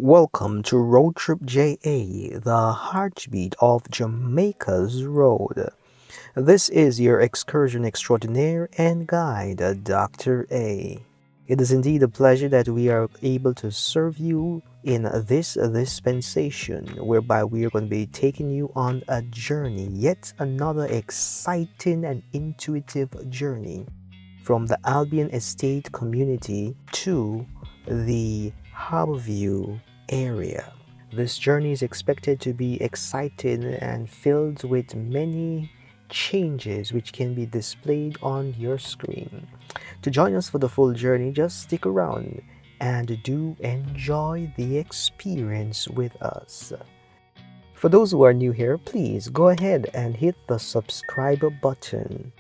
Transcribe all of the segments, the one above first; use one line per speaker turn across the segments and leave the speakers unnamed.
Welcome to RoadTripja, the heartbeat of Jamaica's road. This is your excursion extraordinaire and guide, Dr. A. It is indeed a pleasure that we are able to serve you in this dispensation, whereby we are going to be taking you on a journey, yet another exciting and intuitive journey from the Albion Estate community to the Harbour area. This journey is expected to be exciting and filled with many changes which can be displayed on your screen. To join us for the full journey, just stick around and do enjoy the experience with us. For those who are new here, please go ahead and hit the subscribe button.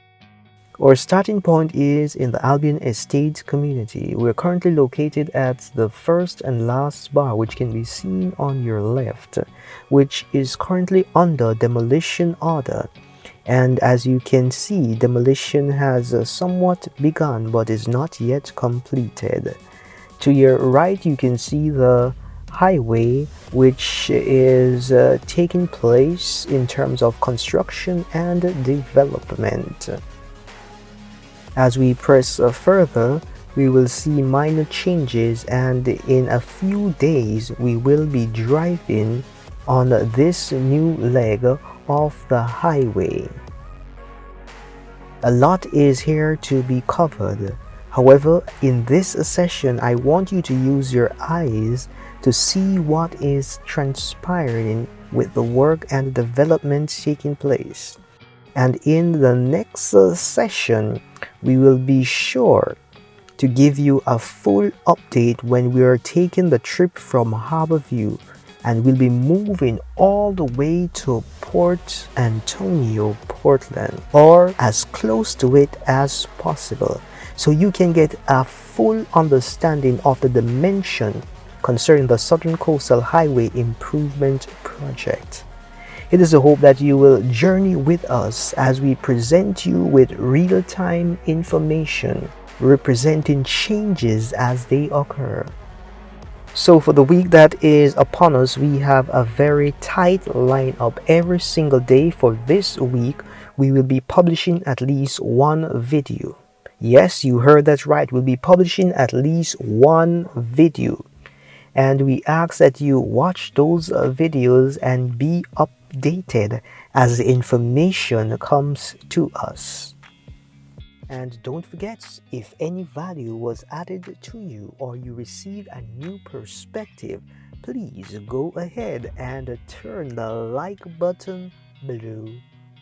Our starting point is in the Albion Estate community. We're currently located at the first and last bar, which can be seen on your left, which is currently under demolition order. And as you can see, demolition has somewhat begun but is not yet completed. To your right, you can see the highway, which is taking place in terms of construction and development. As we press further, we will see minor changes, and in a few days we will be driving on this new leg of the highway. A lot is here to be covered. However, in this session, I want you to use your eyes to see what is transpiring with the work and development taking place. And in the next session, we will be sure to give you a full update when we are taking the trip from Harbour and we'll be moving all the way to Port Antonio, Portland, or as close to it as possible, so you can get a full understanding of the dimension concerning the Southern Coastal Highway Improvement Project. It is a hope that you will journey with us as we present you with real-time information representing changes as they occur. So for the week that is upon us, we have a very tight lineup. Every single day for this week, we will be publishing at least one video. Yes, you heard that right. We'll be publishing at least one video. And we ask that you watch those videos and be updated as the information comes to us. And don't forget, if any value was added to you or you received a new perspective, please go ahead and turn the like button below.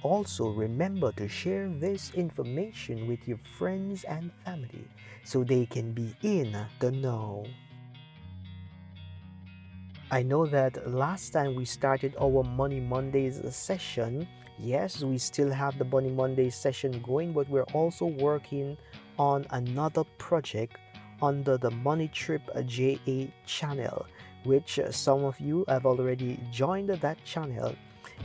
Also, remember to share this information with your friends and family so they can be in the know. I know that last time we started our Money Mondays session, yes, we still have the Money Mondays session going, but we're also working on another project under the RoadTripja channel, which some of you have already joined that channel.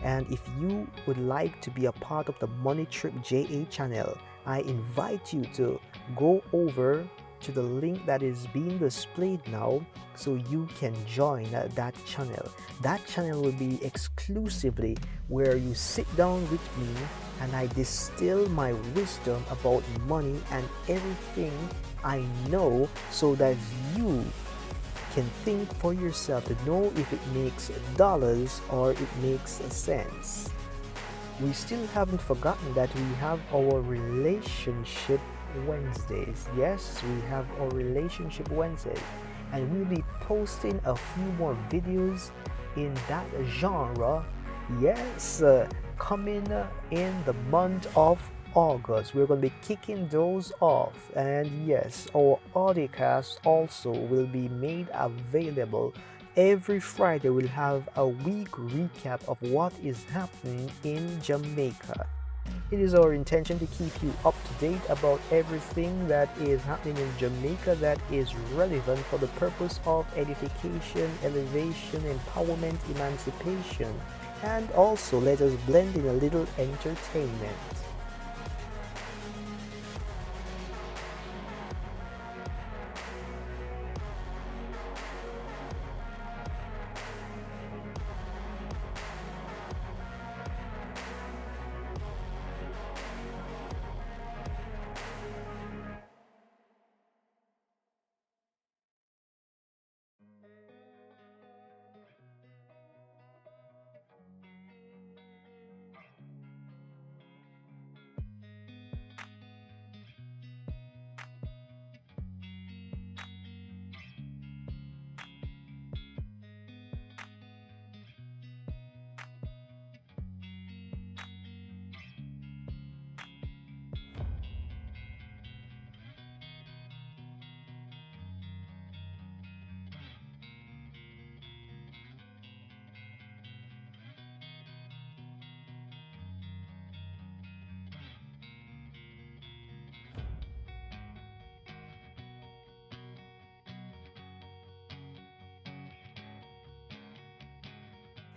And if you would like to be a part of the RoadTripja channel, I invite you to go over to the link that is being displayed now so you can join that channel. That channel will be exclusively where you sit down with me and I distill my wisdom about money and everything I know, so that you can think for yourself to know if it makes dollars or it makes sense. We still haven't forgotten that we have our relationship Wednesdays. Yes, we have our relationship Wednesdays, and we'll be posting a few more videos in that genre. Yes, coming in the month of August, we're going to be kicking those off. And yes, our audiocast also will be made available. Every Friday we'll have a week recap of what is happening in Jamaica. It is our intention to keep you up to date about everything that is happening in Jamaica that is relevant for the purpose of edification, elevation, empowerment, emancipation, and also let us blend in a little entertainment.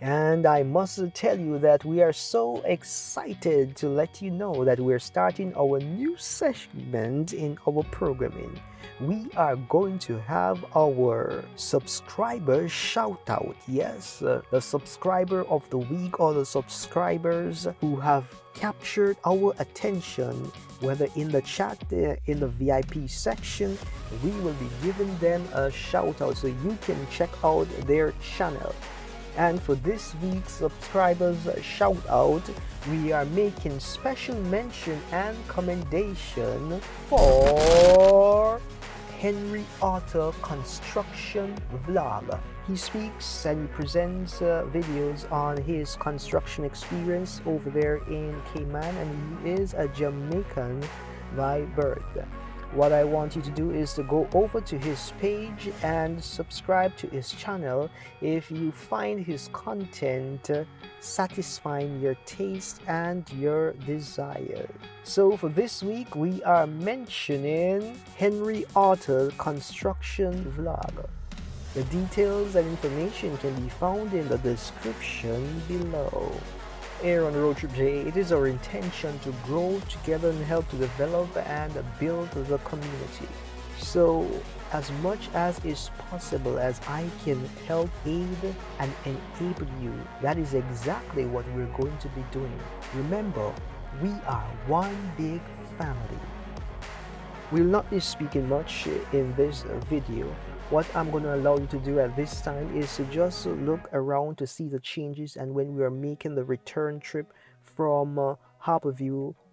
And I must tell you that we are so excited to let you know that we're starting our new segment in our programming. We are going to have our subscriber shout out. Yes, the subscriber of the week, or the subscribers who have captured our attention, whether in the chat, in the VIP section, we will be giving them a shout out, so you can check out their channel. And for this week's subscribers shout out, we are making special mention and commendation for Henry Auto Construction Vlog. He speaks and he presents videos on his construction experience over there in Cayman, and he is a Jamaican by birth. What I want you to do is to go over to his page and subscribe to his channel if you find his content satisfying your taste and your desire. So for this week, we are mentioning Henry Auto Construction Vlog. The details and information can be found in the description below. Here on RoadTripja, it is our intention to grow together and help to develop and build the community. So, as much as is possible, as I can help aid and enable you, that is exactly what we're going to be doing. Remember, we are one big family. We'll not be speaking much in this video. What I'm going to allow you to do at this time is to just look around to see the changes, and when we are making the return trip from Harbour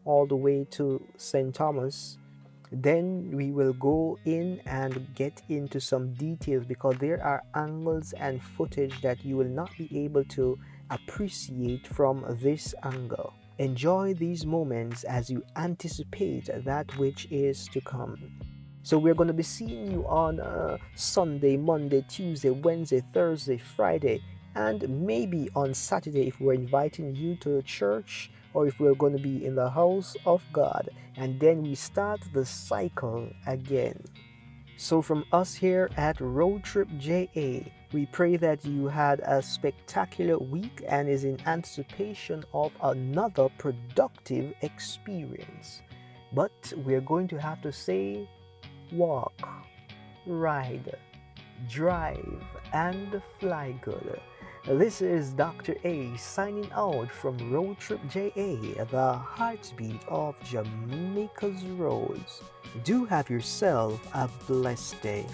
all the way to St. Thomas, then we will go in and get into some details, because there are angles and footage that you will not be able to appreciate from this angle. Enjoy these moments as you anticipate that which is to come. So we're going to be seeing you on Sunday, Monday, Tuesday, Wednesday, Thursday, Friday, and maybe on Saturday if we're inviting you to church, or if we're going to be in the house of God. And then we start the cycle again. So from us here at RoadTripja, we pray that you had a spectacular week and is in anticipation of another productive experience. But we're going to have to say, walk, ride, drive, and fly good. This is Dr. A signing out from RoadTripja, the heartbeat of Jamaica's roads. Do have yourself a blessed day.